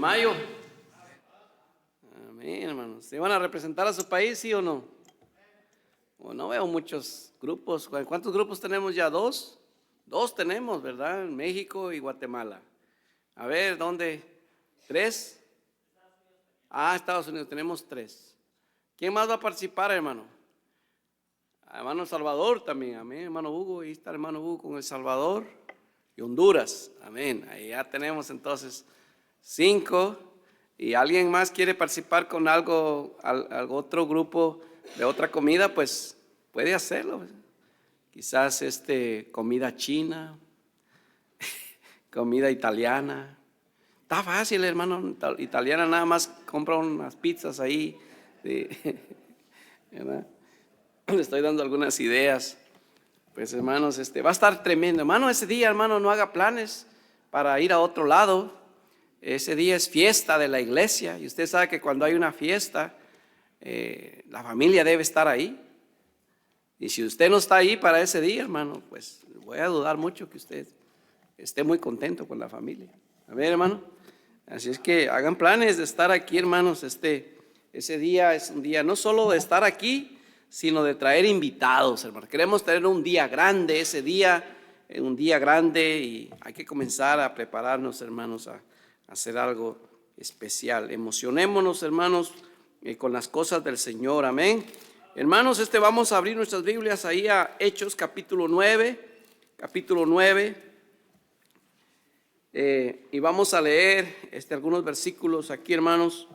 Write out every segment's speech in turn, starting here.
mayo. Amén, hermanos. ¿Se van a representar a su país, sí o no? Bueno, no veo muchos grupos. ¿Cuántos grupos tenemos ya? ¿Dos? Dos tenemos, ¿verdad? En México y Guatemala. A ver, ¿dónde? ¿Tres? Estados Unidos, tenemos tres. ¿Quién más va a participar, hermano? Hermano Salvador también, amén. Hermano Hugo, ahí está el hermano Hugo con El Salvador y Honduras, amén. Ahí ya tenemos entonces 5. ¿Y alguien más quiere participar con algo otro grupo de otra comida? Pues puede hacerlo. Quizás comida china, comida italiana. Está fácil, hermano. Italiana nada más compra unas pizzas ahí, ¿verdad? Le estoy dando algunas ideas. Pues hermanos, va a estar tremendo. Hermano, ese día, hermano, no haga planes para ir a otro lado. Ese día es fiesta de la iglesia. Y usted sabe que cuando hay una fiesta, la familia debe estar ahí. Y si usted no está ahí para ese día, hermano, pues voy a dudar mucho que usted esté muy contento con la familia. A ver, hermano. Así es que hagan planes de estar aquí, hermanos. Ese día es un día no solo de estar aquí, sino de traer invitados, hermano. Queremos tener un día grande ese día, un día grande, y hay que comenzar a prepararnos, hermanos, a hacer algo especial. Emocionémonos, hermanos, con las cosas del Señor, amén. Hermanos, vamos a abrir nuestras Biblias ahí a Hechos capítulo 9, y vamos a leer algunos versículos aquí, hermanos,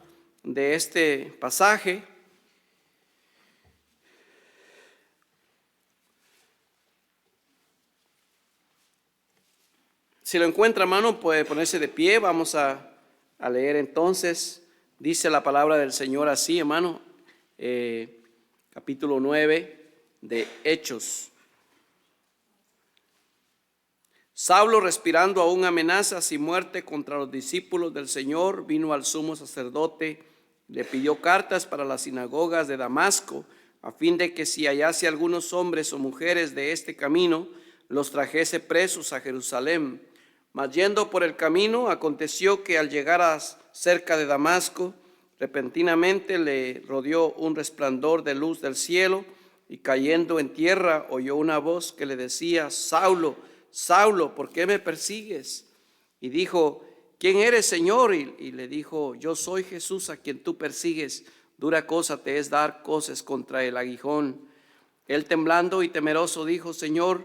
de este pasaje. Si lo encuentra, hermano, puede ponerse de pie. Vamos a leer entonces. Dice la palabra del Señor así, hermano. Capítulo 9 de Hechos. Saulo, respirando aún amenazas y muerte contra los discípulos del Señor, vino al sumo sacerdote, le pidió cartas para las sinagogas de Damasco, a fin de que si hallase algunos hombres o mujeres de este camino, los trajese presos a Jerusalén. Mas yendo por el camino, aconteció que al llegar cerca de Damasco, repentinamente le rodeó un resplandor de luz del cielo, y cayendo en tierra oyó una voz que le decía: Saulo, Saulo, ¿por qué me persigues? Y dijo: ¿quién eres, Señor? Y le dijo: yo soy Jesús a quien tú persigues. Dura cosa te es dar coces contra el aguijón. Él, temblando y temeroso, dijo: Señor,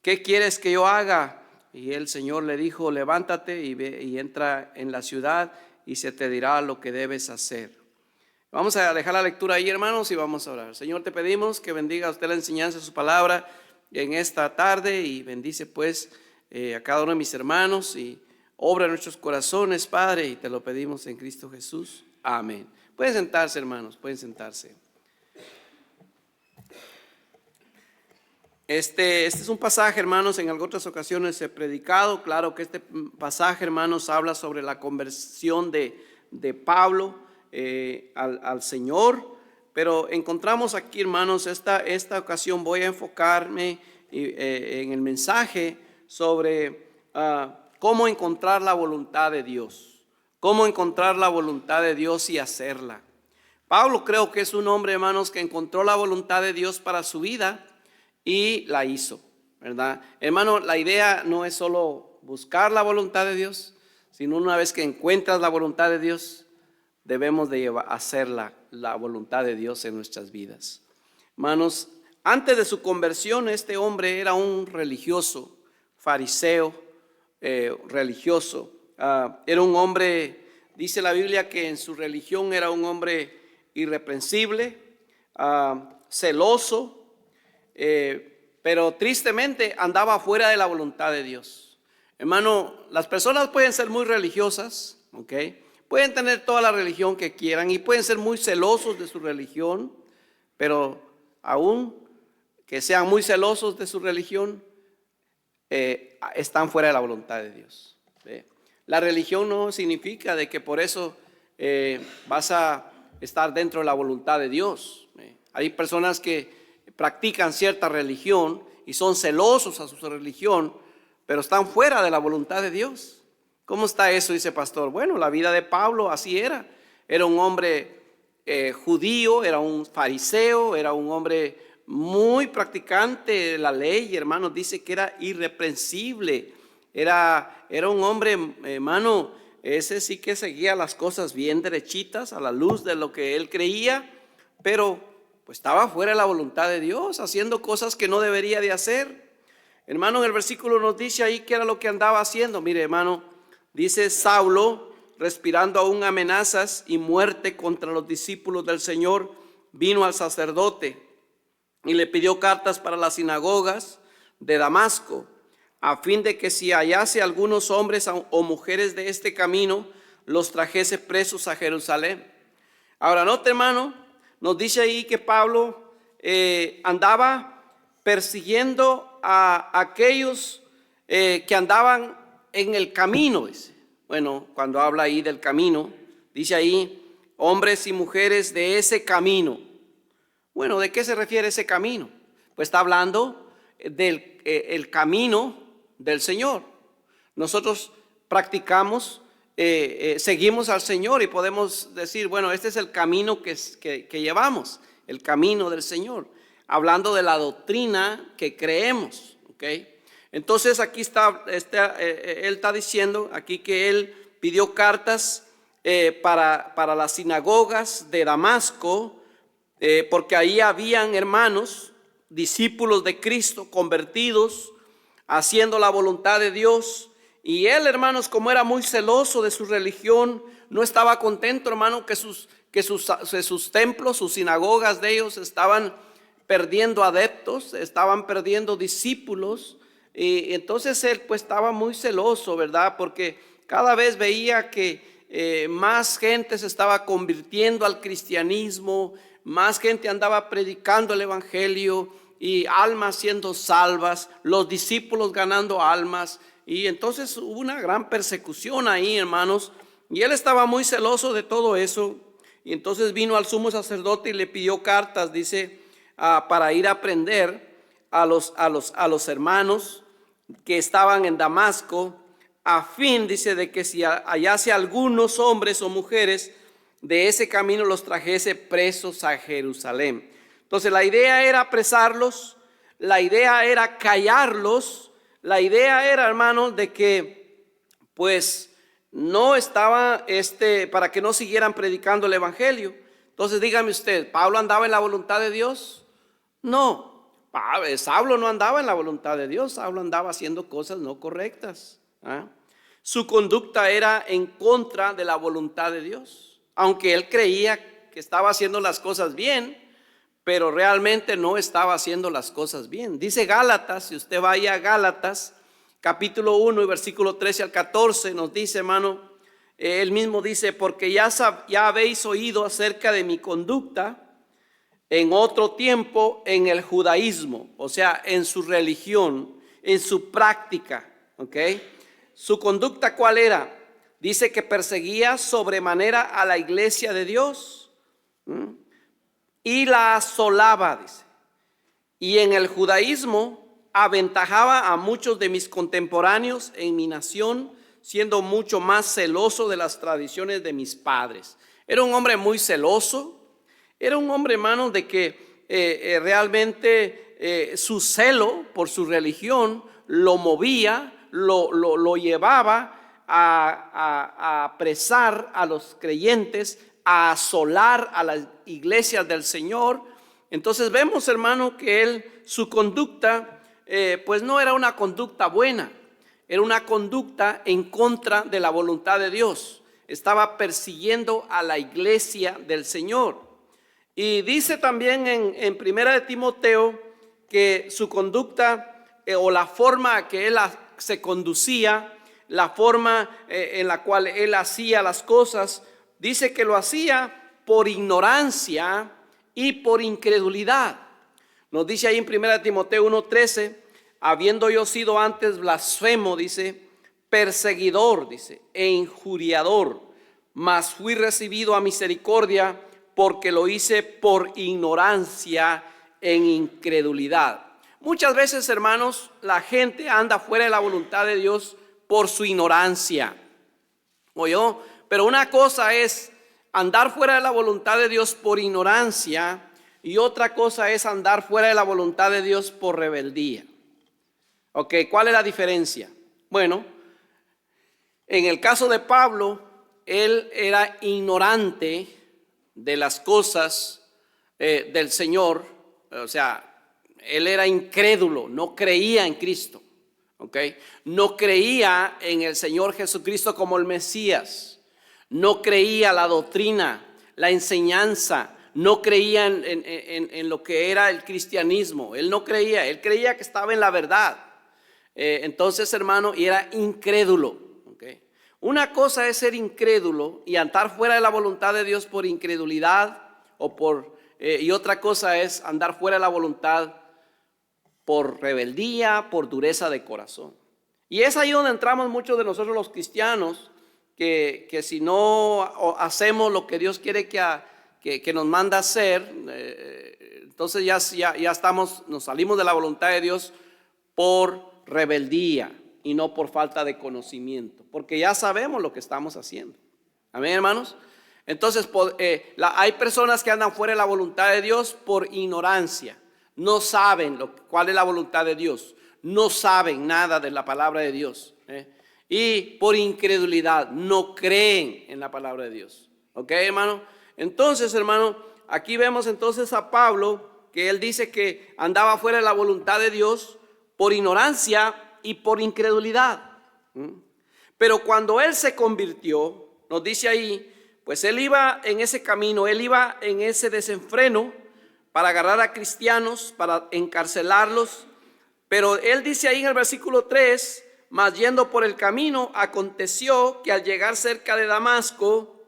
¿qué quieres que yo haga? Y el Señor le dijo: levántate y ve y entra en la ciudad, y se te dirá lo que debes hacer. Vamos a dejar la lectura ahí, hermanos, y vamos a orar. Señor, te pedimos que bendiga a usted la enseñanza de su palabra en esta tarde, y bendice pues a cada uno de mis hermanos, y obra en nuestros corazones, Padre, y te lo pedimos en Cristo Jesús. Amén. Pueden sentarse, hermanos, pueden sentarse. Este es un pasaje, hermanos, en otras ocasiones he predicado. Claro que este pasaje, hermanos, habla sobre la conversión de Pablo al Señor, pero encontramos aquí, hermanos, esta ocasión voy a enfocarme en el mensaje sobre cómo encontrar la voluntad de Dios, cómo encontrar la voluntad de Dios y hacerla. Pablo creo que es un hombre, hermanos, que encontró la voluntad de Dios para su vida y la hizo, ¿verdad? Hermano, la idea no es solo buscar la voluntad de Dios, sino una vez que encuentras la voluntad de Dios, debemos de hacer la voluntad de Dios en nuestras vidas. Hermanos, antes de su conversión, este hombre era un religioso, fariseo, religioso. Era un hombre, dice la Biblia, que en su religión era un hombre irreprensible, celoso, pero tristemente andaba fuera de la voluntad de Dios. Hermano, las personas pueden ser muy religiosas, ¿ok? Pueden tener toda la religión que quieran y pueden ser muy celosos de su religión, pero aún que sean muy celosos de su religión, están fuera de la voluntad de Dios. La religión no significa de que por eso vas a estar dentro de la voluntad de Dios. Hay personas que practican cierta religión y son celosos a su religión, pero están fuera de la voluntad de Dios. ¿Cómo está eso? Dice pastor. Bueno, la vida de Pablo así era. Era un hombre judío, era un fariseo, era un hombre muy practicante de la ley, hermanos. Dice que era irreprensible. Era un hombre, hermano, ese sí que seguía las cosas bien derechitas a la luz de lo que él creía, pero pues estaba fuera de la voluntad de Dios, haciendo cosas que no debería de hacer. Hermano, en el versículo nos dice ahí qué era lo que andaba haciendo. Mire, hermano, dice: Saulo, respirando aún amenazas y muerte contra los discípulos del Señor, vino al sacerdote y le pidió cartas para las sinagogas de Damasco, a fin de que si hallase algunos hombres o mujeres de este camino, los trajese presos a Jerusalén. Ahora, note, hermano, nos dice ahí que Pablo andaba persiguiendo a aquellos que andaban en el camino, dice. Bueno, cuando habla ahí del camino, dice ahí hombres y mujeres de ese camino. Bueno, ¿de qué se refiere ese camino? Pues está hablando del el camino del Señor. Nosotros practicamos, seguimos al Señor y podemos decir, bueno, este es el camino que llevamos, el camino del Señor, hablando de la doctrina que creemos, ¿ok? Entonces aquí él está diciendo aquí que él pidió cartas para las sinagogas de Damasco, porque ahí habían hermanos, discípulos de Cristo, convertidos, haciendo la voluntad de Dios. Y él, hermanos, como era muy celoso de su religión, no estaba contento, hermano, que sus templos, sus sinagogas de ellos estaban perdiendo adeptos, estaban perdiendo discípulos. Y entonces él pues estaba muy celoso, ¿verdad? Porque cada vez veía que más gente se estaba convirtiendo al cristianismo, más gente andaba predicando el evangelio y almas siendo salvas, los discípulos ganando almas. Y entonces hubo una gran persecución ahí, hermanos, y él estaba muy celoso de todo eso. Y entonces vino al sumo sacerdote y le pidió cartas, dice, para ir a prender a los hermanos que estaban en Damasco, a fin, dice, de que si hallase algunos hombres o mujeres de ese camino, los trajese presos a Jerusalén. Entonces la idea era apresarlos, la idea era callarlos, la idea era, hermanos, de que pues no estaba para que no siguieran predicando el evangelio. Entonces dígame usted, ¿Pablo andaba en la voluntad de Dios? No. Saulo no andaba en la voluntad de Dios, Saulo andaba haciendo cosas no correctas. Su conducta era en contra de la voluntad de Dios, aunque él creía que estaba haciendo las cosas bien, pero realmente no estaba haciendo las cosas bien. Dice Gálatas, si usted vaya a Gálatas, capítulo 1 y versículo 13 al 14, nos dice, hermano, él mismo dice: porque ya habéis oído acerca de mi conducta en otro tiempo en el judaísmo, o sea, en su religión, en su práctica, ¿ok? Su conducta, ¿cuál era? Dice que perseguía sobremanera a la iglesia de Dios y la asolaba, dice. Y en el judaísmo aventajaba a muchos de mis contemporáneos en mi nación, siendo mucho más celoso de las tradiciones de mis padres. Era un hombre muy celoso. Era un hombre, hermano, de que realmente su celo por su religión lo movía, lo llevaba a apresar a los creyentes, a asolar a las iglesias del Señor. Entonces vemos, hermano, que su conducta pues no era una conducta buena, era una conducta en contra de la voluntad de Dios. Estaba persiguiendo a la iglesia del Señor. Y dice también en Primera de Timoteo que su conducta o la forma que él se conducía, la forma en la cual él hacía las cosas, dice que lo hacía por ignorancia y por incredulidad. Nos dice ahí en Primera de Timoteo 1:13, habiendo yo sido antes blasfemo, dice, perseguidor, dice, e injuriador, mas fui recibido a misericordia, porque lo hice por ignorancia en incredulidad. Muchas veces, hermanos, la gente anda fuera de la voluntad de Dios por su ignorancia. ¿Oyó? Pero una cosa es andar fuera de la voluntad de Dios por ignorancia y otra cosa es andar fuera de la voluntad de Dios por rebeldía. Ok, ¿cuál es la diferencia? Bueno, en el caso de Pablo, él era ignorante de las cosas del Señor, o sea, él era incrédulo, no creía en Cristo, ¿ok? No creía en el Señor Jesucristo como el Mesías, no creía la doctrina, la enseñanza, no creía en lo que era el cristianismo, él no creía, él creía que estaba en la verdad. Entonces, hermano, y era incrédulo, ¿ok? Una cosa es ser incrédulo y andar fuera de la voluntad de Dios por incredulidad y otra cosa es andar fuera de la voluntad por rebeldía, por dureza de corazón. Y es ahí donde entramos muchos de nosotros los cristianos, que si no hacemos lo que Dios quiere que nos manda hacer, entonces ya nos salimos de la voluntad de Dios por rebeldía y no por falta de conocimiento, porque ya sabemos lo que estamos haciendo. Amén, hermanos. Entonces hay personas que andan fuera de la voluntad de Dios por ignorancia. No saben cuál es la voluntad de Dios. No saben nada de la palabra de Dios. Y por incredulidad no creen en la palabra de Dios. ¿Ok, hermano? Entonces, hermano, aquí vemos entonces a Pablo, que él dice que andaba fuera de la voluntad de Dios por ignorancia y por incredulidad. Pero cuando él se convirtió, nos dice ahí, pues él iba en ese camino, él iba en ese desenfreno para agarrar a cristianos, para encarcelarlos. Pero él dice ahí en el versículo 3, mas yendo por el camino, aconteció que al llegar cerca de Damasco,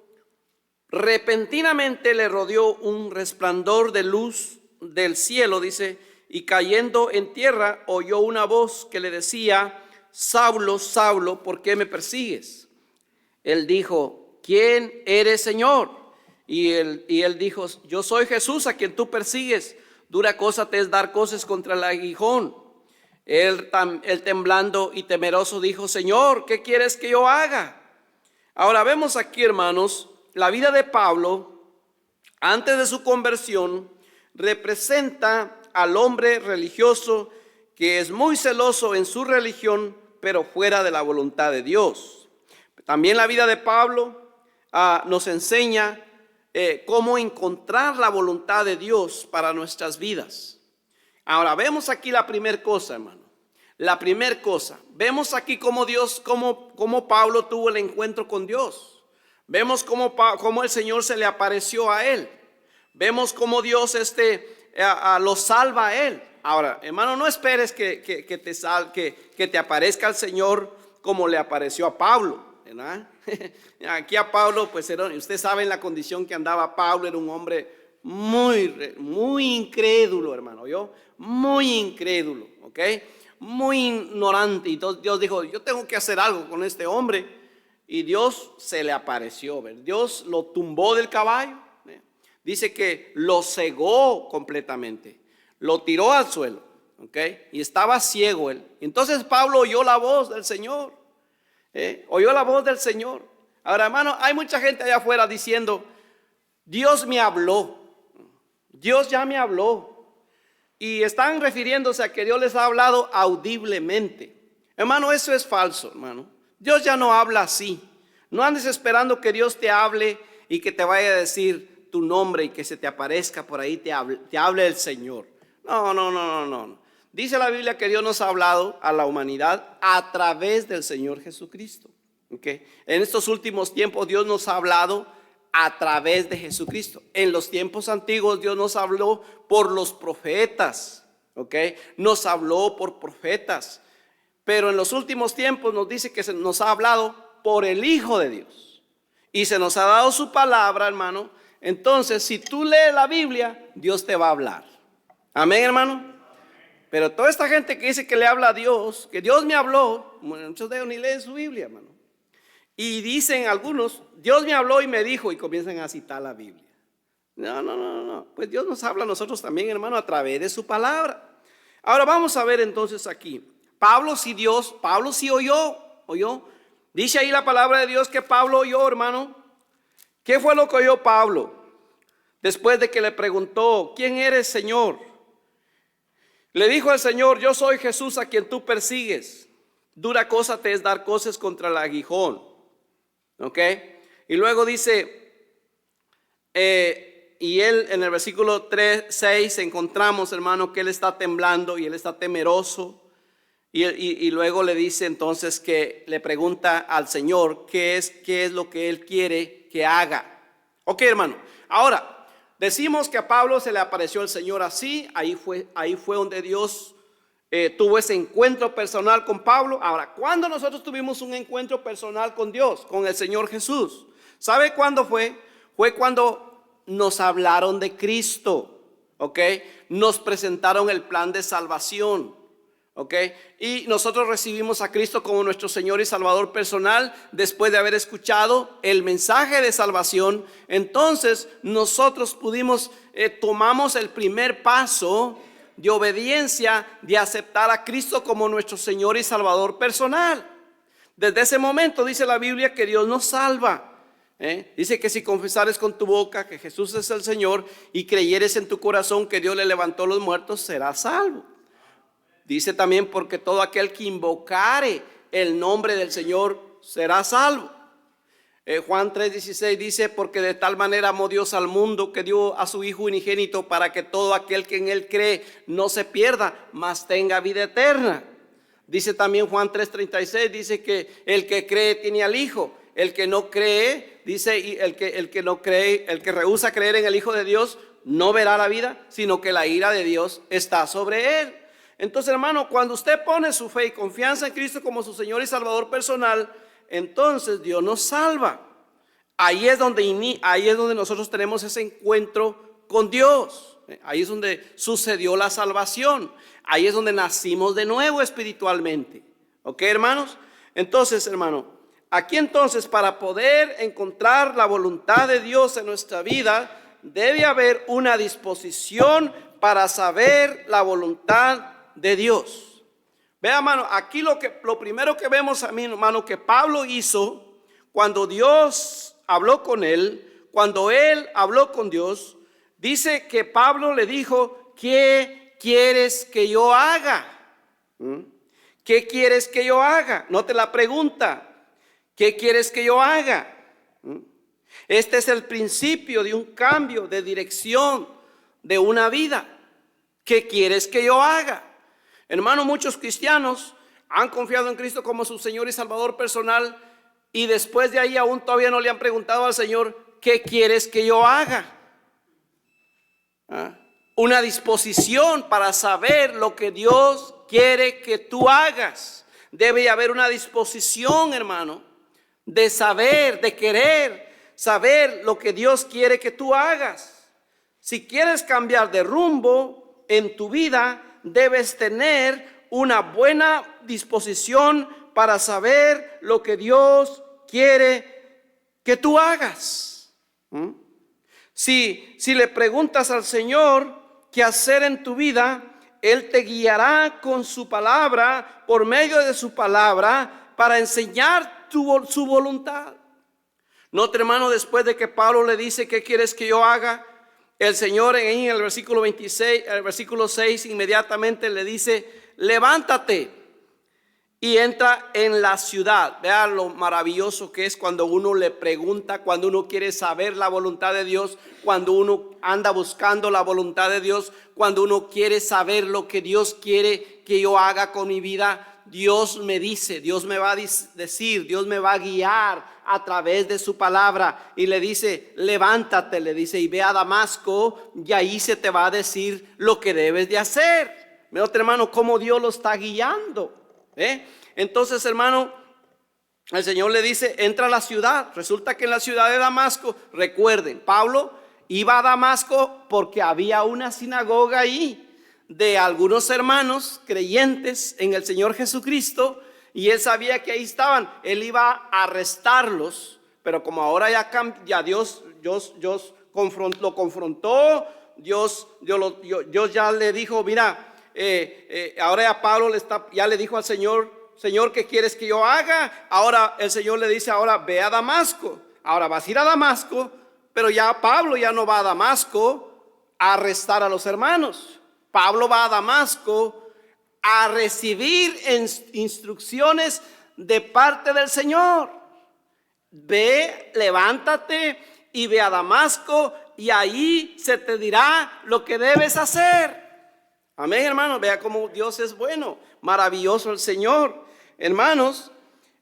repentinamente le rodeó un resplandor de luz del cielo, dice, y cayendo en tierra oyó una voz que le decía, Saulo, Saulo, ¿por qué me persigues? Él dijo, ¿quién eres, Señor? Y él dijo, yo soy Jesús a quien tú persigues. Dura cosa te es dar cosas contra el aguijón. Él temblando y temeroso dijo, Señor, ¿qué quieres que yo haga? Ahora vemos aquí, hermanos, la vida de Pablo antes de su conversión representa al hombre religioso que es muy celoso en su religión, pero fuera de la voluntad de Dios. También la vida de Pablo nos enseña cómo encontrar la voluntad de Dios para nuestras vidas. Ahora vemos aquí la primera cosa, hermano. La primera cosa, vemos aquí cómo Pablo tuvo el encuentro con Dios. Vemos cómo el Señor se le apareció a él. Vemos cómo Dios lo salva a él. Ahora, hermano, no esperes que te aparezca el Señor como le apareció a Pablo, ¿verdad? Aquí a Pablo, pues usted sabe en la condición que andaba Pablo, era un hombre muy incrédulo, hermano, muy incrédulo, ¿ok? Muy ignorante. Y entonces Dios dijo, yo tengo que hacer algo con este hombre. Y Dios se le apareció, ¿ver? Dios lo tumbó del caballo. Dice que lo cegó completamente, lo tiró al suelo, ¿ok? Y estaba ciego él. Entonces Pablo oyó la voz del Señor, oyó la voz del Señor. Ahora, hermano, hay mucha gente allá afuera diciendo, Dios me habló, Dios ya me habló. Y están refiriéndose a que Dios les ha hablado audiblemente. Hermano, eso es falso, hermano. Dios ya no habla así. No andes esperando que Dios te hable y que te vaya a decir tu nombre y que se te aparezca por ahí, te hable el Señor. No. Dice la Biblia que Dios nos ha hablado a la humanidad a través del Señor Jesucristo. ¿Okay? En estos últimos tiempos Dios nos ha hablado a través de Jesucristo. En los tiempos antiguos Dios nos habló por los profetas, ¿ok? Nos habló por profetas. Pero en los últimos tiempos nos dice que nos ha hablado por el Hijo de Dios. Y se nos ha dado su palabra, hermano. Entonces, si tú lees la Biblia, Dios te va a hablar. Amén, hermano. Pero toda esta gente que dice que le habla a Dios, que Dios me habló, muchos de ellos ni leen su Biblia, hermano. Y dicen algunos, Dios me habló y me dijo, y comienzan a citar la Biblia. No. Pues Dios nos habla a nosotros también, hermano, a través de su palabra. Ahora vamos a ver entonces aquí. Pablo sí oyó. Dice ahí la palabra de Dios que Pablo oyó, hermano. ¿Qué fue lo que oyó Pablo? Después de que le preguntó, ¿quién eres, Señor? Le dijo al Señor, yo soy Jesús a quien tú persigues. Dura cosa te es dar cosas contra el aguijón. ¿Ok? Y luego dice, y él en el versículo 6 encontramos, hermano, que él está temblando y él está temeroso. Y luego le dice entonces que le pregunta al Señor qué es lo que él quiere que haga. Ok, hermano. Ahora, decimos que a Pablo se le apareció el Señor así. Ahí fue donde Dios tuvo ese encuentro personal con Pablo. Ahora, ¿cuándo nosotros tuvimos un encuentro personal con Dios, con el Señor Jesús? ¿Sabe cuándo fue? Fue cuando nos hablaron de Cristo. Ok, nos presentaron el plan de salvación. ¿Ok? Y nosotros recibimos a Cristo como nuestro Señor y Salvador personal después de haber escuchado el mensaje de salvación. Entonces nosotros tomamos el primer paso de obediencia de aceptar a Cristo como nuestro Señor y Salvador personal. Desde ese momento dice la Biblia que Dios nos salva. Dice que si confesares con tu boca que Jesús es el Señor y creyeres en tu corazón que Dios le levantó los muertos, serás salvo. Dice también porque todo aquel que invocare el nombre del Señor será salvo. Juan 3:16 dice, porque de tal manera amó Dios al mundo que dio a su Hijo unigénito para que todo aquel que en él cree no se pierda, mas tenga vida eterna. Dice también Juan 3:36, dice que el que cree tiene al Hijo. El que no cree, dice, y el que no cree, el que rehúsa creer en el Hijo de Dios no verá la vida, sino que la ira de Dios está sobre él. Entonces, hermano, cuando usted pone su fe y confianza en Cristo como su Señor y Salvador personal, entonces Dios nos salva. Ahí es donde nosotros tenemos ese encuentro con Dios. Ahí es donde sucedió la salvación. Ahí es donde nacimos de nuevo espiritualmente. ¿Ok, hermanos? Entonces, hermano, aquí entonces para poder encontrar la voluntad de Dios en nuestra vida, debe haber una disposición para saber la voluntad de Dios. Vea, hermano, aquí lo primero que vemos, hermano, que Pablo hizo cuando Dios habló con él, cuando él habló con Dios, dice que Pablo le dijo, ¿qué quieres que yo haga? ¿Qué quieres que yo haga? Note la pregunta, ¿qué quieres que yo haga? Este es el principio de un cambio de dirección de una vida. ¿Qué quieres que yo haga? Hermano, muchos cristianos han confiado en Cristo como su Señor y Salvador personal y después de ahí aún todavía no le han preguntado al Señor, ¿qué quieres que yo haga? Una disposición para saber lo que Dios quiere que tú hagas. Debe haber una disposición, hermano, de saber, de querer saber lo que Dios quiere que tú hagas. Si quieres cambiar de rumbo en tu vida, debes tener una buena disposición para saber lo que Dios quiere que tú hagas. Si le preguntas al Señor qué hacer en tu vida, Él te guiará con su palabra, por medio de su palabra, para enseñar su voluntad. Note, hermano, después de que Pablo le dice, ¿qué quieres que yo haga? El Señor en el versículo 26, el versículo 6 inmediatamente le dice, levántate y entra en la ciudad. Vean lo maravilloso que es cuando uno le pregunta, cuando uno quiere saber la voluntad de Dios, cuando uno anda buscando la voluntad de Dios, cuando uno quiere saber lo que Dios quiere que yo haga con mi vida. Dios me dice, Dios me va a decir, Dios me va a guiar a través de su palabra y le dice, levántate, le dice, y ve a Damasco y ahí se te va a decir lo que debes de hacer. Mira, hermano, cómo Dios lo está guiando. Entonces, hermano, el Señor le dice, entra a la ciudad. Resulta que en la ciudad de Damasco, recuerden, Pablo iba a Damasco porque había una sinagoga ahí de algunos hermanos creyentes en el Señor Jesucristo, y él sabía que ahí estaban. Él iba a arrestarlos, pero como ahora ya Dios lo confrontó, Dios ya le dijo, mira, ahora ya Pablo ya le dijo al Señor Señor, ¿qué quieres que yo haga? Ahora el Señor le dice, ahora ve a Damasco. Ahora vas a ir a Damasco, pero ya Pablo ya no va a Damasco a arrestar a los hermanos. Pablo va a Damasco a recibir instrucciones de parte del Señor. Ve, levántate y ve a Damasco y ahí se te dirá lo que debes hacer. Amén, hermanos. Vea cómo Dios es bueno, maravilloso el Señor. Hermanos,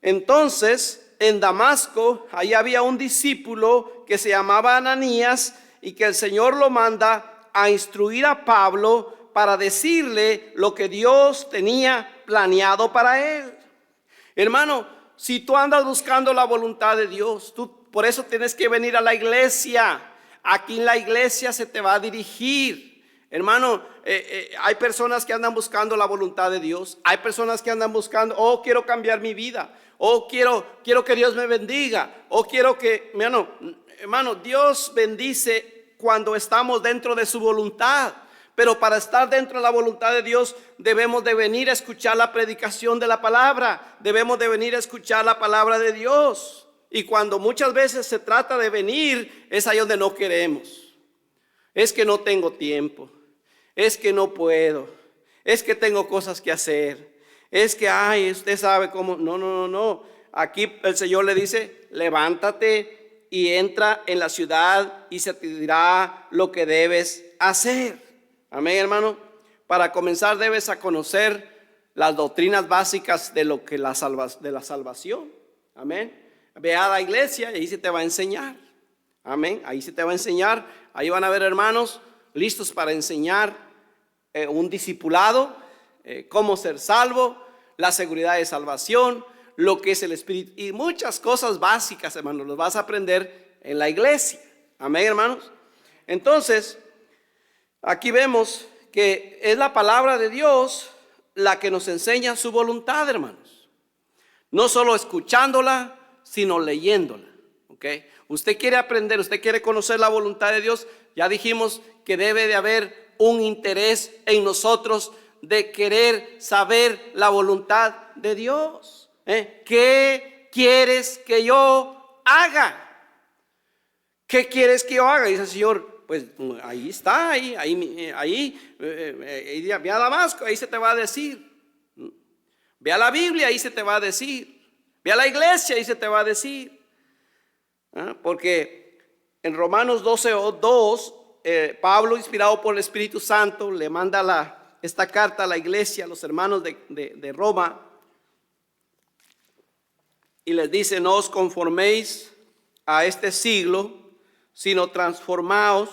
entonces en Damasco, ahí había un discípulo que se llamaba Ananías y que el Señor lo manda a instruir a Pablo para decirle lo que Dios tenía planeado para él. Hermano, si tú andas buscando la voluntad de Dios, tú por eso tienes que venir a la iglesia. Aquí en la iglesia se te va a dirigir. Hermano, hay personas que andan buscando la voluntad de Dios. Hay personas que andan buscando, oh, quiero cambiar mi vida. Oh, quiero que Dios me bendiga. Oh, quiero que, hermano, Dios bendice cuando estamos dentro de su voluntad. Pero para estar dentro de la voluntad de Dios debemos de venir a escuchar la predicación de la palabra. Debemos de venir a escuchar la palabra de Dios. Y cuando muchas veces se trata de venir, es ahí donde no queremos. Es que no tengo tiempo. Es que no puedo. Es que tengo cosas que hacer. Es que, usted sabe cómo. No. Aquí el Señor le dice, levántate y entra en la ciudad y se te dirá lo que debes hacer. Amén, hermano. Para comenzar debes a conocer las doctrinas básicas de lo que de la salvación. Amén. Ve a la iglesia y ahí se te va a enseñar. Amén. Ahí se te va a enseñar. Ahí van a ver hermanos listos para enseñar un discipulado, cómo ser salvo, la seguridad de salvación, lo que es el Espíritu y muchas cosas básicas, hermanos, los vas a aprender en la iglesia. Amén, hermanos. Entonces, aquí vemos que es la palabra de Dios la que nos enseña su voluntad, hermanos. No solo escuchándola, sino leyéndola. ¿Okay? Usted quiere aprender, usted quiere conocer la voluntad de Dios. Ya dijimos que debe de haber un interés en nosotros de querer saber la voluntad de Dios. ¿Qué quieres que yo haga? ¿Qué quieres que yo haga? Dice el Señor, pues ahí está, ve a Damasco, ahí se te va a decir. Ve a la Biblia, ahí se te va a decir. Ve a la iglesia, ahí se te va a decir. Porque en Romanos 12:2, Pablo, inspirado por el Espíritu Santo, le manda esta carta a la iglesia, a los hermanos de Roma, y les dice, no os conforméis a este siglo, sino transformaos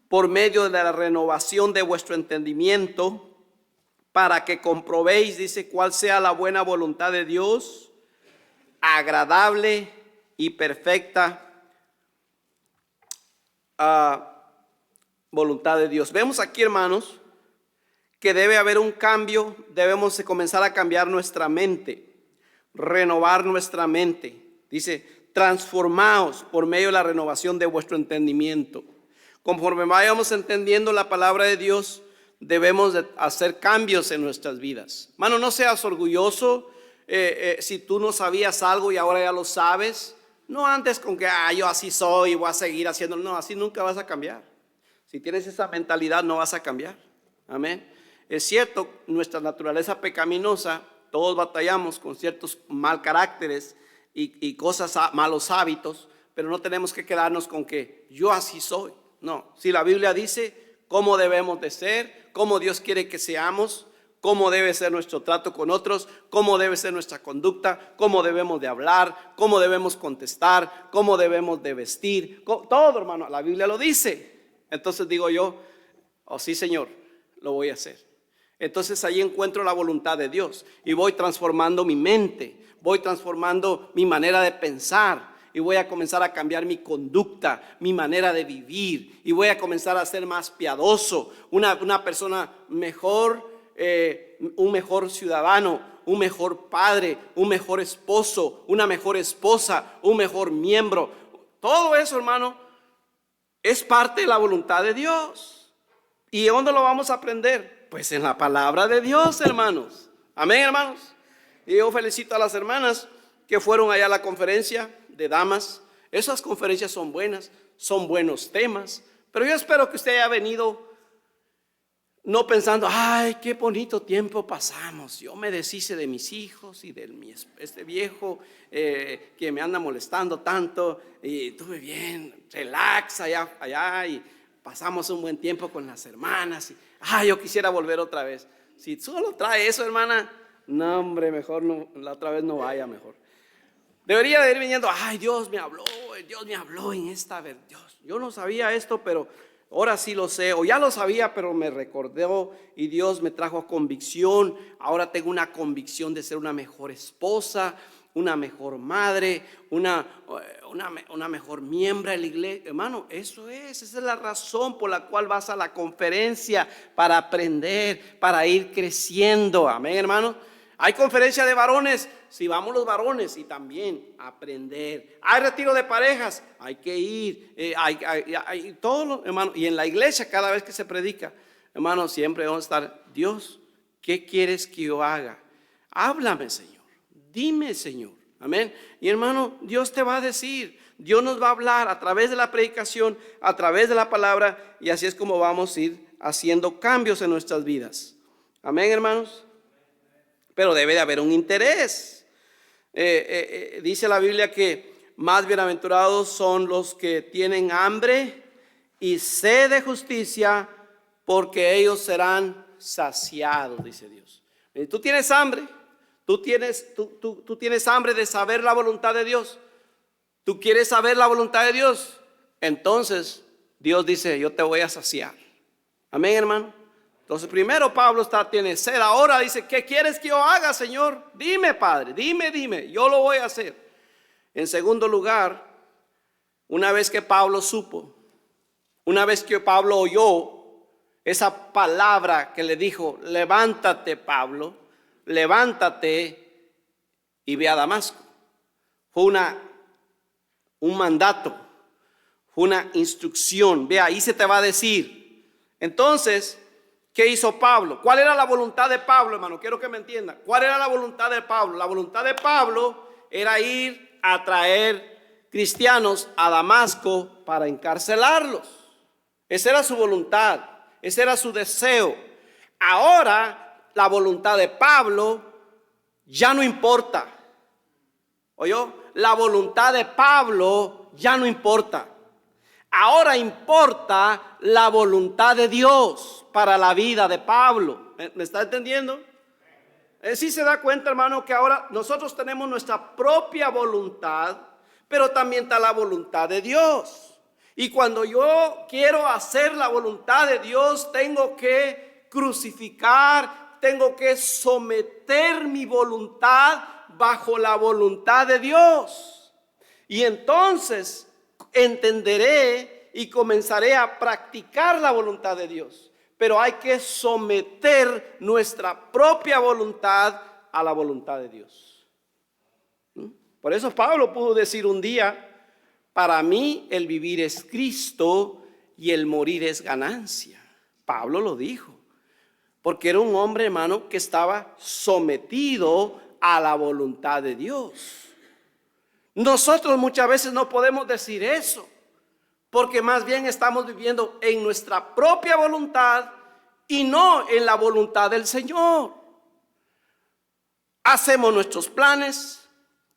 por medio de la renovación de vuestro entendimiento, para que comprobéis, dice, cuál sea la buena voluntad de Dios, agradable y perfecta voluntad de Dios. Vemos aquí, hermanos, que debe haber un cambio. Debemos comenzar a cambiar nuestra mente, renovar nuestra mente. Dice, transformaos por medio de la renovación de vuestro entendimiento. Conforme vayamos entendiendo la palabra de Dios, debemos de hacer cambios en nuestras vidas. Hermano, no seas orgulloso si tú no sabías algo y ahora ya lo sabes. No andes con que yo así soy y voy a seguir haciéndolo. No, así nunca vas a cambiar. Si tienes esa mentalidad no vas a cambiar. Amén. Es cierto, nuestra naturaleza pecaminosa, todos batallamos con ciertos mal caracteres y cosas, malos hábitos, pero no tenemos que quedarnos con que yo así soy. No, si la Biblia dice cómo debemos de ser, cómo Dios quiere que seamos, cómo debe ser nuestro trato con otros, cómo debe ser nuestra conducta, cómo debemos de hablar, cómo debemos contestar, cómo debemos de vestir, todo, hermano, la Biblia lo dice. Entonces digo yo, sí, Señor, lo voy a hacer. Entonces ahí encuentro la voluntad de Dios y voy transformando mi mente, voy transformando mi manera de pensar y voy a comenzar a cambiar mi conducta, mi manera de vivir, y voy a comenzar a ser más piadoso, una persona mejor, un mejor ciudadano, un mejor padre, un mejor esposo, una mejor esposa, un mejor miembro. Todo eso, hermano, es parte de la voluntad de Dios. ¿Y dónde lo vamos a aprender? Pues en la palabra de Dios, hermanos. Amén, hermanos. Y yo felicito a las hermanas que fueron allá a la conferencia de damas. Esas conferencias son buenas, son buenos temas, pero yo espero que usted haya venido no pensando, ay, qué bonito tiempo pasamos. Yo me deshice de mis hijos y de este viejo que me anda molestando tanto. Y estuve bien, relax allá y pasamos un buen tiempo con las hermanas. Y, ay, yo quisiera volver otra vez. Si solo trae eso, hermana, no, hombre, mejor no, la otra vez no vaya, mejor. Debería de ir viniendo, ay, Dios me habló en esta vez. Dios, yo no sabía esto, pero ahora sí lo sé, o ya lo sabía, pero me recordó y Dios me trajo convicción. Ahora tengo una convicción de ser una mejor esposa, una mejor madre, una mejor miembro de la iglesia. Hermano, esa es la razón por la cual vas a la conferencia, para aprender, para ir creciendo. Amén, hermano. Hay conferencia de varones, si vamos los varones, y también aprender. Hay retiro de parejas, hay que ir. Hay todo, hermano. Y en la iglesia, cada vez que se predica, hermano, siempre vamos a estar: Dios, ¿qué quieres que yo haga? Háblame, Señor. Dime, Señor. Amén. Y hermano, Dios te va a decir, Dios nos va a hablar a través de la predicación, a través de la palabra, y así es como vamos a ir haciendo cambios en nuestras vidas. Amén, hermanos. Pero debe de haber un interés. Dice la Biblia que más bienaventurados son los que tienen hambre y sed de justicia, porque ellos serán saciados, dice Dios. Tú tienes hambre, tú tienes hambre de saber la voluntad de Dios. Tú quieres saber la voluntad de Dios. Entonces Dios dice: yo te voy a saciar. Amén, hermano. Entonces primero Pablo tiene sed. Ahora dice: ¿qué quieres que yo haga, Señor? Dime, Padre, dime, yo lo voy a hacer. En segundo lugar, una vez que Pablo supo, una vez que Pablo oyó esa palabra que le dijo: levántate, Pablo, levántate y ve a Damasco. Fue un mandato, fue una instrucción. Ve, ahí se te va a decir. Entonces, ¿qué hizo Pablo? ¿Cuál era la voluntad de Pablo, hermano? Quiero que me entiendan. ¿Cuál era la voluntad de Pablo? La voluntad de Pablo era ir a traer cristianos a Damasco para encarcelarlos. Esa era su voluntad, ese era su deseo. Ahora la voluntad de Pablo ya no importa. ¿Oyó? La voluntad de Pablo ya no importa. Ahora importa la voluntad de Dios para la vida de Pablo. ¿Me está entendiendo? Sí se da cuenta, hermano, que ahora nosotros tenemos nuestra propia voluntad, pero también está la voluntad de Dios. Y cuando yo quiero hacer la voluntad de Dios, tengo que crucificar, tengo que someter mi voluntad bajo la voluntad de Dios. Y entonces entenderé y comenzaré a practicar la voluntad de Dios. Pero hay que someter nuestra propia voluntad a la voluntad de Dios. Por eso Pablo pudo decir un día: para mí el vivir es Cristo y el morir es ganancia. Pablo lo dijo, porque era un hombre, hermano, que estaba sometido a la voluntad de Dios. Nosotros muchas veces no podemos decir eso, porque más bien estamos viviendo en nuestra propia voluntad y no en la voluntad del Señor. Hacemos nuestros planes,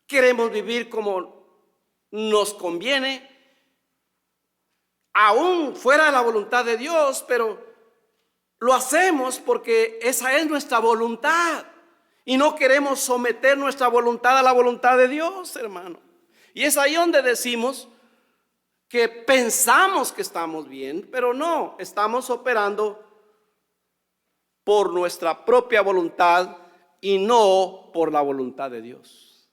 queremos vivir como nos conviene, aún fuera de la voluntad de Dios, pero lo hacemos porque esa es nuestra voluntad y no queremos someter nuestra voluntad a la voluntad de Dios, hermano. Y es ahí donde decimos que pensamos que estamos bien, pero no, estamos operando por nuestra propia voluntad y no por la voluntad de Dios.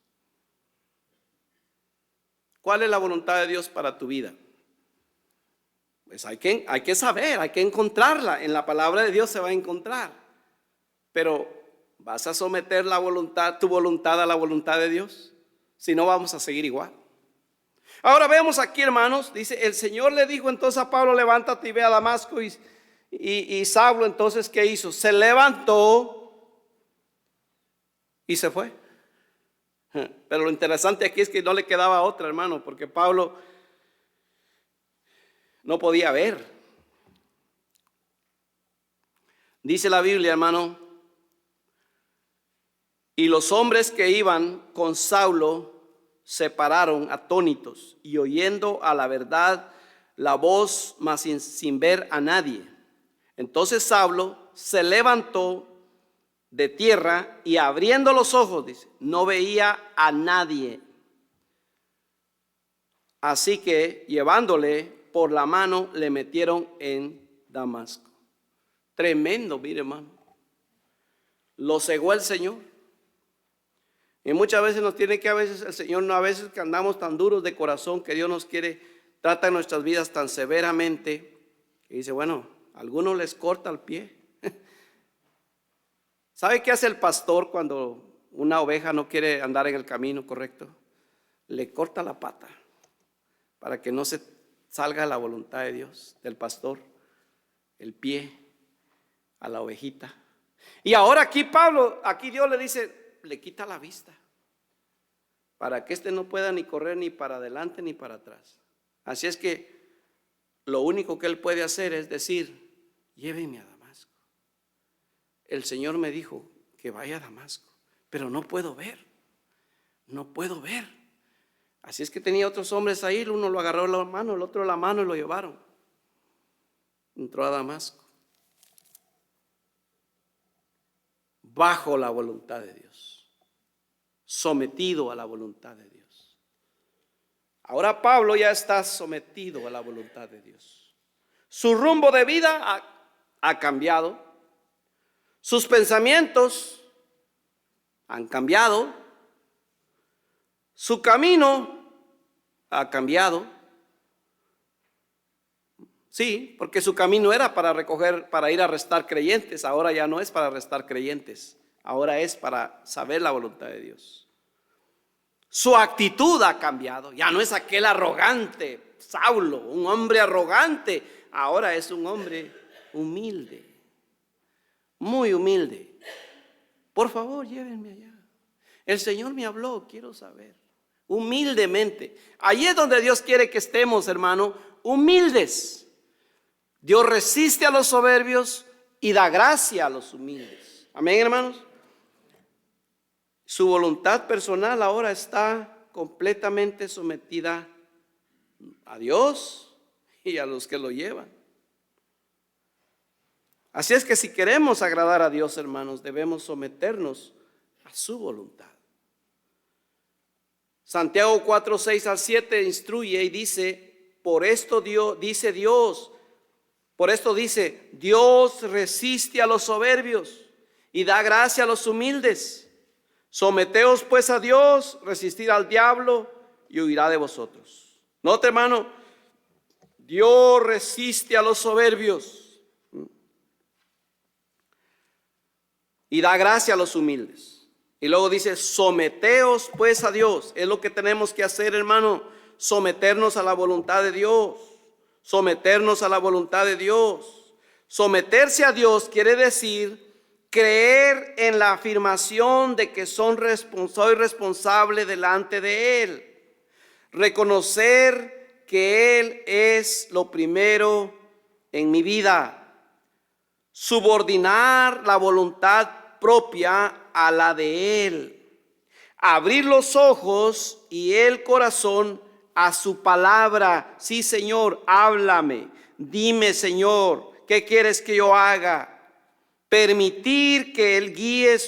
¿Cuál es la voluntad de Dios para tu vida? Pues hay que saber, hay que encontrarla. En la palabra de Dios se va a encontrar. Pero ¿vas a someter tu voluntad a la voluntad de Dios? Si no, vamos a seguir igual. Ahora vemos aquí, hermanos, dice: el Señor le dijo entonces a Pablo: levántate y ve a Damasco. Y Saulo entonces, ¿qué hizo? Se levantó y se fue. Pero lo interesante aquí es que no le quedaba otra, hermano, porque Pablo no podía ver. Dice la Biblia, hermano, y los hombres que iban con Saulo se pararon atónitos y oyendo a la verdad la voz, mas sin ver a nadie. Entonces Saulo se levantó de tierra y abriendo los ojos, dice, no veía a nadie. Así que llevándole por la mano le metieron en Damasco. Tremendo, mire, hermano. Lo cegó el Señor. Y muchas veces nos tiene que, a veces el Señor, no, a veces que andamos tan duros de corazón, que Dios nos quiere, trata nuestras vidas tan severamente, y dice, bueno, a algunos les corta el pie. ¿Sabe qué hace el pastor cuando una oveja no quiere andar en el camino correcto? Le corta la pata para que no se salga la voluntad de Dios, del pastor, el pie a la ovejita. Y ahora aquí Pablo, aquí Dios le dice, le quita la vista para que éste no pueda ni correr ni para adelante ni para atrás. Así es que lo único que él puede hacer es decir, llévenme a Damasco. El Señor me dijo que vaya a Damasco, pero no puedo ver, no puedo ver. Así es que tenía otros hombres ahí, uno lo agarró la mano, el otro la mano y lo llevaron. Entró a Damasco, bajo la voluntad de Dios, sometido a la voluntad de Dios. Ahora Pablo ya está sometido a la voluntad de Dios. Su rumbo de vida ha cambiado. Sus pensamientos han cambiado. Su camino ha cambiado. Sí, porque su camino era para recoger, para ir a arrestar creyentes. Ahora ya no es para arrestar creyentes. Ahora es para saber la voluntad de Dios. Su actitud ha cambiado. Ya no es aquel arrogante Saulo, un hombre arrogante. Ahora es un hombre humilde, muy humilde. Por favor, llévenme allá. El Señor me habló, quiero saber. Humildemente. Allí es donde Dios quiere que estemos, hermano, humildes. Dios resiste a los soberbios y da gracia a los humildes. Amén, hermanos. Su voluntad personal ahora está completamente sometida a Dios y a los que lo llevan. Así es que si queremos agradar a Dios, hermanos, debemos someternos a su voluntad. Santiago 4, 6 al 7 instruye y dice, por esto dice, Dios resiste a los soberbios y da gracia a los humildes. Someteos pues a Dios, resistid al diablo y huirá de vosotros. Note, hermano, Dios resiste a los soberbios y da gracia a los humildes. Y luego dice, someteos pues a Dios. Es lo que tenemos que hacer, hermano, someternos a la voluntad de Dios. Someternos a la voluntad de Dios. Someterse a Dios quiere decir creer en la afirmación de que soy responsable delante de Él. Reconocer que Él es lo primero en mi vida. Subordinar la voluntad propia a la de Él. Abrir los ojos y el corazón a su palabra. Sí, Señor, háblame. Dime, Señor, ¿qué quieres que yo haga? Permitir que Él guíe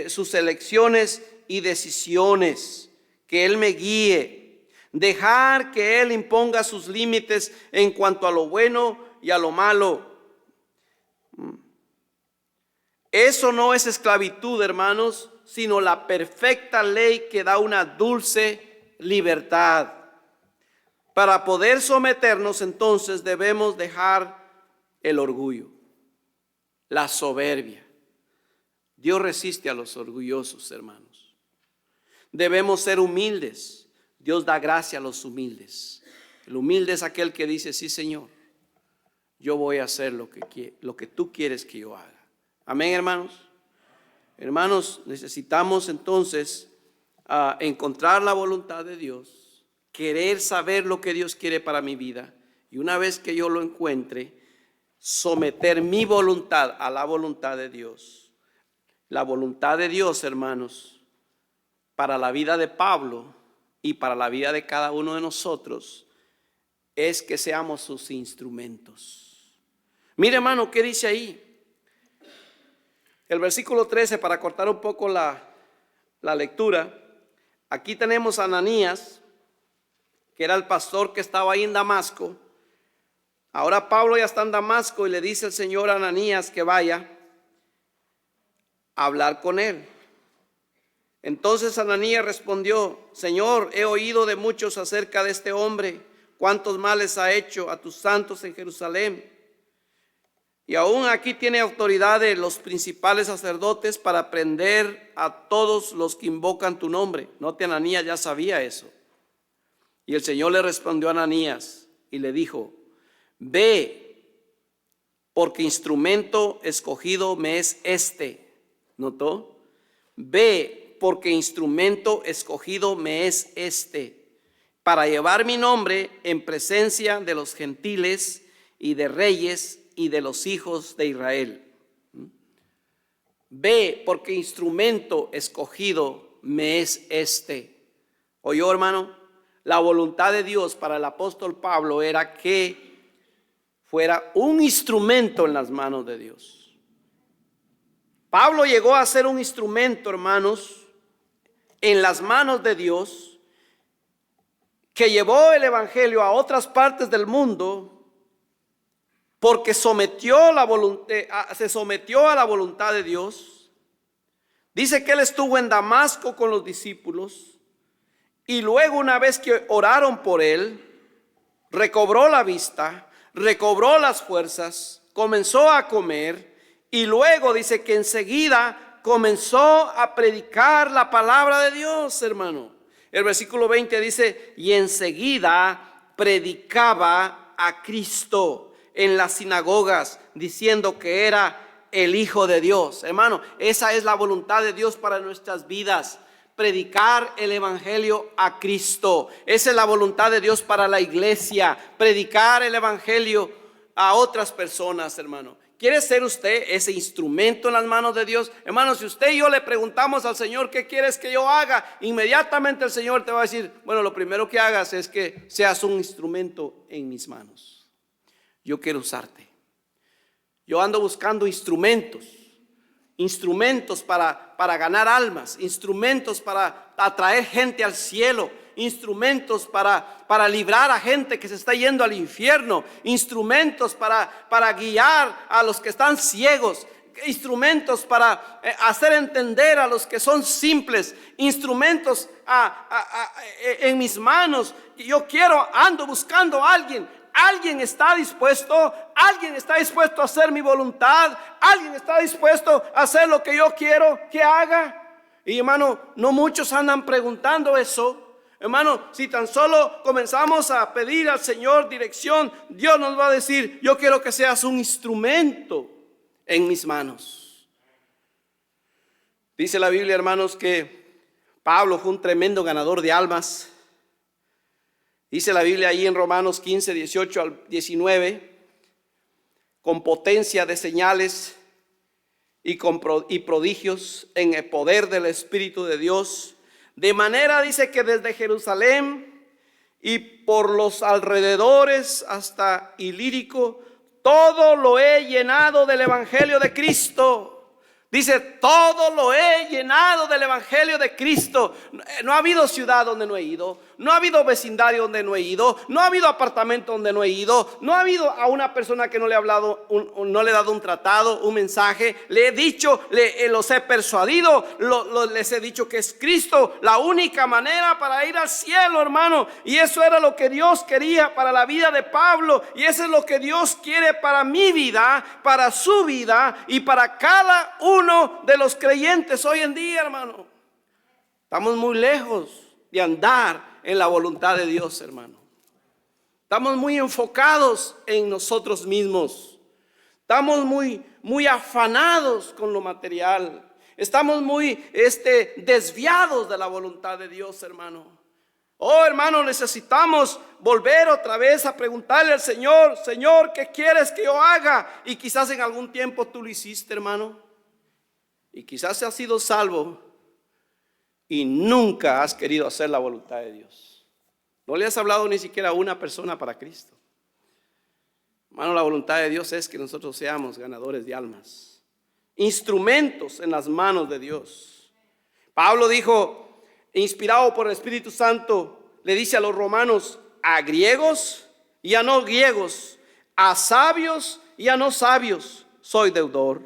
sus elecciones y decisiones, que Él me guíe. Dejar que Él imponga sus límites en cuanto a lo bueno y a lo malo. Eso no es esclavitud, hermanos, sino la perfecta ley que da una dulce libertad. Para poder someternos, entonces, debemos dejar el orgullo, la soberbia. Dios resiste a los orgullosos, hermanos. Debemos ser humildes. Dios da gracia a los humildes. El humilde es aquel que dice, sí, Señor, yo voy a hacer lo que tú quieres que yo haga. Amén, hermanos. Hermanos, necesitamos entonces encontrar la voluntad de Dios, querer saber lo que Dios quiere para mi vida, y una vez que yo lo encuentre, someter mi voluntad a la voluntad de Dios. La voluntad de Dios, hermanos, para la vida de Pablo y para la vida de cada uno de nosotros, es que seamos sus instrumentos. Mire, hermano, ¿qué dice ahí? El versículo 13, para cortar un poco la lectura. Aquí tenemos a Ananías, que era el pastor que estaba ahí en Damasco. Ahora Pablo ya está en Damasco y le dice el Señor a Ananías que vaya a hablar con él. Entonces Ananías respondió: Señor, he oído de muchos acerca de este hombre, cuántos males ha hecho a tus santos en Jerusalén. Y aún aquí tiene autoridad de los principales sacerdotes para prender a todos los que invocan tu nombre. Note, Ananías ya sabía eso. Y el Señor le respondió a Ananías y le dijo: Ve, porque instrumento escogido me es este. ¿Notó? Ve, porque instrumento escogido me es este, para llevar mi nombre en presencia de los gentiles y de reyes y de los hijos de Israel. Ve, porque instrumento escogido me es este. ¿Oyó, hermano? La voluntad de Dios para el apóstol Pablo era que fuera un instrumento en las manos de Dios. Pablo llegó a ser un instrumento, hermanos, en las manos de Dios, que llevó el evangelio a otras partes del mundo, porque se sometió a la voluntad de Dios. Dice que él estuvo en Damasco con los discípulos, y luego, una vez que oraron por él, recobró la vista, recobró las fuerzas, comenzó a comer, y luego dice que enseguida comenzó a predicar la palabra de Dios, hermano. El versículo 20 dice: y enseguida predicaba a Cristo en las sinagogas, diciendo que era el Hijo de Dios. Hermano, esa es la voluntad de Dios para nuestras vidas. Predicar el evangelio a Cristo. Esa es la voluntad de Dios para la iglesia. Predicar el evangelio a otras personas, hermano. ¿Quiere ser usted ese instrumento en las manos de Dios? Hermano, si usted y yo le preguntamos al Señor: ¿qué quieres que yo haga? Inmediatamente el Señor te va a decir: bueno, lo primero que hagas es que seas un instrumento en mis manos. Yo quiero usarte. Yo ando buscando instrumentos para ganar almas, instrumentos para atraer gente al cielo, instrumentos para librar a gente que se está yendo al infierno, instrumentos para guiar a los que están ciegos, instrumentos para hacer entender a los que son simples, instrumentos en mis manos. Yo ando buscando a alguien. ¿Alguien está dispuesto? ¿Alguien está dispuesto a hacer mi voluntad? ¿Alguien está dispuesto a hacer lo que yo quiero que haga? Y hermano, no muchos andan preguntando eso. Hermano, si tan solo comenzamos a pedir al Señor dirección, Dios nos va a decir: yo quiero que seas un instrumento en mis manos. Dice la Biblia, hermanos, que Pablo fue un tremendo ganador de almas. Dice la Biblia ahí en Romanos 15, 18 al 19, con potencia de señales y prodigios en el poder del Espíritu de Dios, de manera, dice, que desde Jerusalén y por los alrededores hasta Ilírico, todo lo he llenado del evangelio de Cristo. Dice: todo lo he llenado del evangelio de Cristo. No ha habido ciudad donde no he ido, no ha habido vecindario donde no he ido, no ha habido apartamento donde no he ido, no ha habido a una persona que no le he hablado, no le he dado un tratado, un mensaje. Le he dicho, los he persuadido, les he dicho que es Cristo la única manera para ir al cielo, hermano. Y eso era lo que Dios quería para la vida de Pablo, y eso es lo que Dios quiere para mi vida, para su vida y para cada uno de los creyentes hoy en día, hermano. Estamos muy lejos de andar en la voluntad de Dios, hermano. Estamos muy enfocados en nosotros mismos. Estamos muy afanados con lo material. Estamos muy desviados de la voluntad de Dios, hermano. Oh, hermano, necesitamos volver otra vez a preguntarle al Señor: Señor, ¿qué quieres que yo haga? Y quizás en algún tiempo tú lo hiciste, hermano, y quizás has sido salvo y nunca has querido hacer la voluntad de Dios. No le has hablado ni siquiera a una persona para Cristo. Hermano, la voluntad de Dios es que nosotros seamos ganadores de almas, instrumentos en las manos de Dios. Pablo dijo, inspirado por el Espíritu Santo, le dice a los romanos: a griegos y a no griegos, a sabios y a no sabios, soy deudor.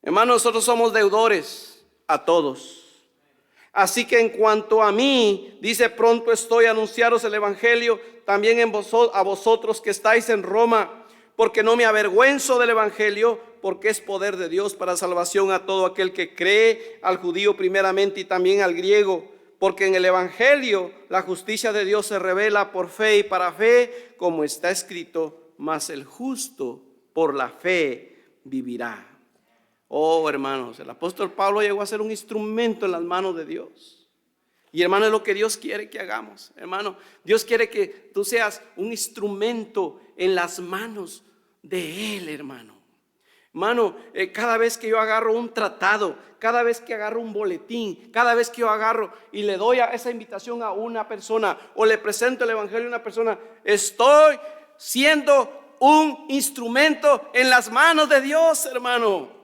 Hermanos, nosotros somos deudores a todos. Así que en cuanto a mí, dice, pronto estoy a anunciaros el evangelio también a vosotros que estáis en Roma, porque no me avergüenzo del evangelio, porque es poder de Dios para salvación a todo aquel que cree, al judío primeramente y también al griego, porque en el evangelio la justicia de Dios se revela por fe y para fe, como está escrito: mas el justo por la fe vivirá. Oh, hermanos, el apóstol Pablo llegó a ser un instrumento en las manos de Dios. Y hermano, es lo que Dios quiere que hagamos. Hermano, Dios quiere que tú seas un instrumento en las manos de Él, hermano. Hermano, cada vez que yo agarro un tratado, cada vez que agarro un boletín, cada vez que yo agarro y le doy esa invitación a una persona o le presento el evangelio a una persona, estoy siendo un instrumento en las manos de Dios, hermano.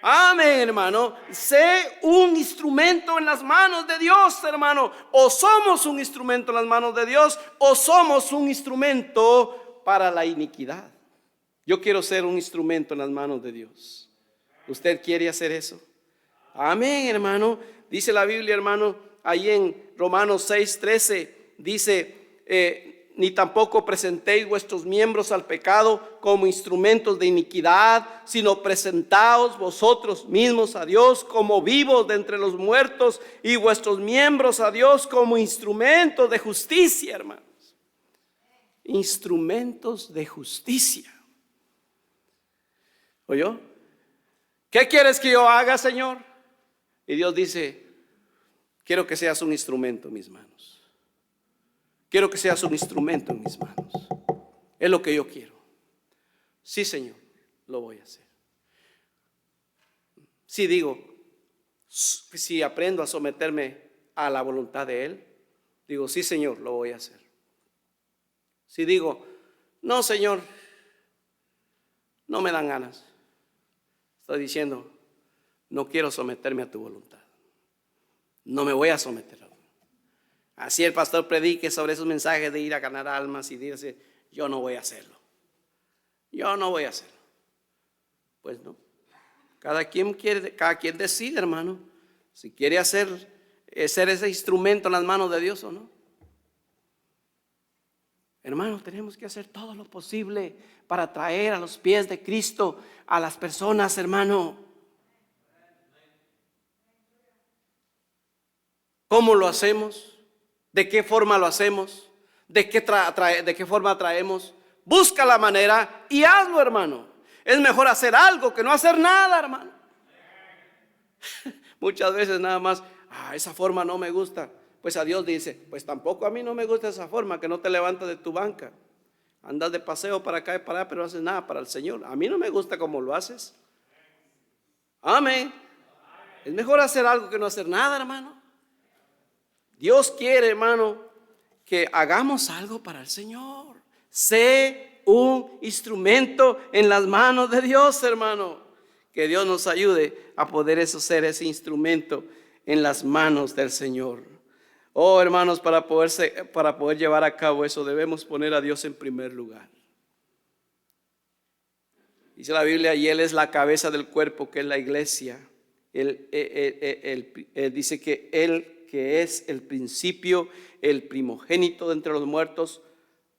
Amén, hermano. Sé un instrumento en las manos de Dios, hermano. O somos un instrumento en las manos de Dios, o somos un instrumento para la iniquidad. Yo quiero ser un instrumento en las manos de Dios. ¿Usted quiere hacer eso? Amén, hermano. Dice la Biblia, hermano, ahí en Romanos 6:13, dice: ni tampoco presentéis vuestros miembros al pecado como instrumentos de iniquidad, sino presentaos vosotros mismos a Dios como vivos de entre los muertos, y vuestros miembros a Dios como instrumentos de justicia, hermanos. Instrumentos de justicia. ¿Oyó? ¿Qué quieres que yo haga, Señor? Y Dios dice: quiero que seas un instrumento en mis manos. Quiero que seas un instrumento en mis manos. Es lo que yo quiero. Sí, Señor, lo voy a hacer. Sí, digo, si aprendo a someterme a la voluntad de Él, digo, sí, Señor, lo voy a hacer. Si digo, no, Señor, no me dan ganas, estoy diciendo, no quiero someterme a tu voluntad. No me voy a someter a así el pastor predique sobre esos mensajes de ir a ganar almas y dice: yo no voy a hacerlo. Yo no voy a hacerlo. Pues no. Cada quien decide, hermano, si quiere ser ese instrumento en las manos de Dios o no. Hermanos, tenemos que hacer todo lo posible para traer a los pies de Cristo a las personas, hermano. ¿Cómo lo hacemos? ¿De qué forma lo hacemos? ¿De qué forma traemos? Busca la manera y hazlo, hermano. Es mejor hacer algo que no hacer nada, hermano. Muchas veces nada más, esa forma no me gusta. Pues a Dios dice: pues tampoco a mí no me gusta esa forma, que no te levantas de tu banca. Andas de paseo para acá y para allá, pero no haces nada para el Señor. A mí no me gusta cómo lo haces. Amén. Es mejor hacer algo que no hacer nada, hermano. Dios quiere, hermano, que hagamos algo para el Señor. Sé un instrumento en las manos de Dios, hermano. Que Dios nos ayude a poder ser ese instrumento en las manos del Señor. Oh, hermanos, para poder llevar a cabo eso, debemos poner a Dios en primer lugar. Dice la Biblia: y Él es la cabeza del cuerpo, que es la iglesia. Él dice que Él, que es el principio, el primogénito de entre los muertos,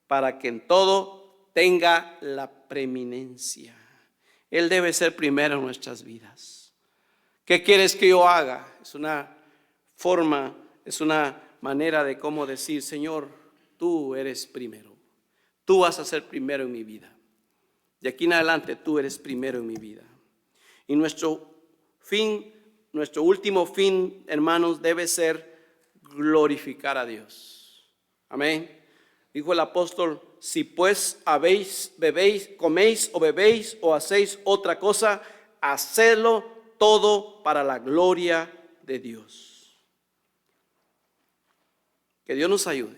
para que en todo tenga la preeminencia. Él debe ser primero en nuestras vidas. ¿Qué quieres que yo haga? Es una forma, es una manera de cómo decir: Señor, tú eres primero. Tú vas a ser primero en mi vida. De aquí en adelante tú eres primero en mi vida. Y nuestro nuestro último fin, hermanos, debe ser glorificar a Dios. Amén. Dijo el apóstol: si pues coméis o bebéis o hacéis otra cosa, hacedlo todo para la gloria de Dios. Que Dios nos ayude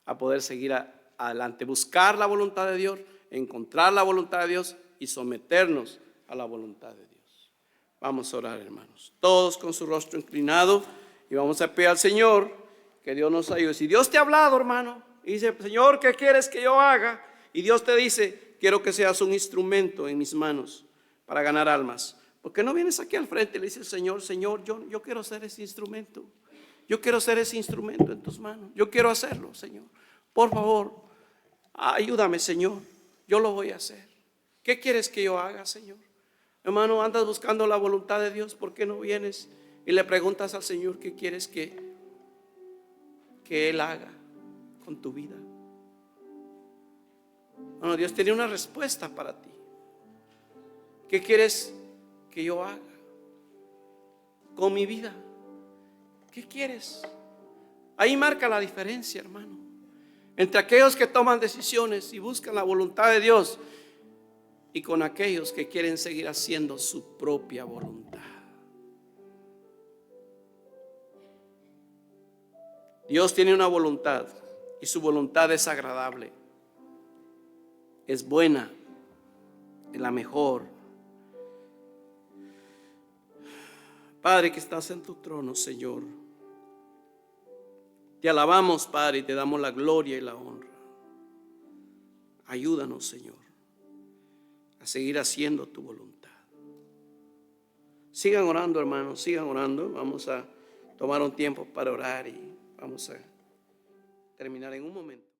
a poder seguir adelante, buscar la voluntad de Dios, encontrar la voluntad de Dios y someternos a la voluntad de Dios. Vamos a orar, hermanos, todos con su rostro inclinado, y vamos a pedir al Señor que Dios nos ayude. Si Dios te ha hablado, hermano, y dice: Señor, ¿qué quieres que yo haga? Y Dios te dice: quiero que seas un instrumento en mis manos para ganar almas. ¿Por qué no vienes aquí al frente y le dices: Señor, yo quiero ser ese instrumento? Yo quiero ser ese instrumento en tus manos. Yo quiero hacerlo, Señor. Por favor, ayúdame, Señor. Yo lo voy a hacer. ¿Qué quieres que yo haga, Señor? Hermano, andas buscando la voluntad de Dios. ¿Por qué no vienes y le preguntas al Señor qué quieres que Él haga con tu vida? Bueno, Dios tiene una respuesta para ti. ¿Qué quieres que yo haga con mi vida? ¿Qué quieres? Ahí marca la diferencia, hermano, entre aquellos que toman decisiones y buscan la voluntad de Dios y con aquellos que quieren seguir haciendo su propia voluntad. Dios tiene una voluntad y su voluntad es agradable, es buena, es la mejor. Padre que estás en tu trono, Señor, te alabamos, Padre, y te damos la gloria y la honra. Ayúdanos, Señor, a seguir haciendo tu voluntad. Sigan orando, hermanos, sigan orando. Vamos a tomar un tiempo para orar y vamos a terminar en un momento.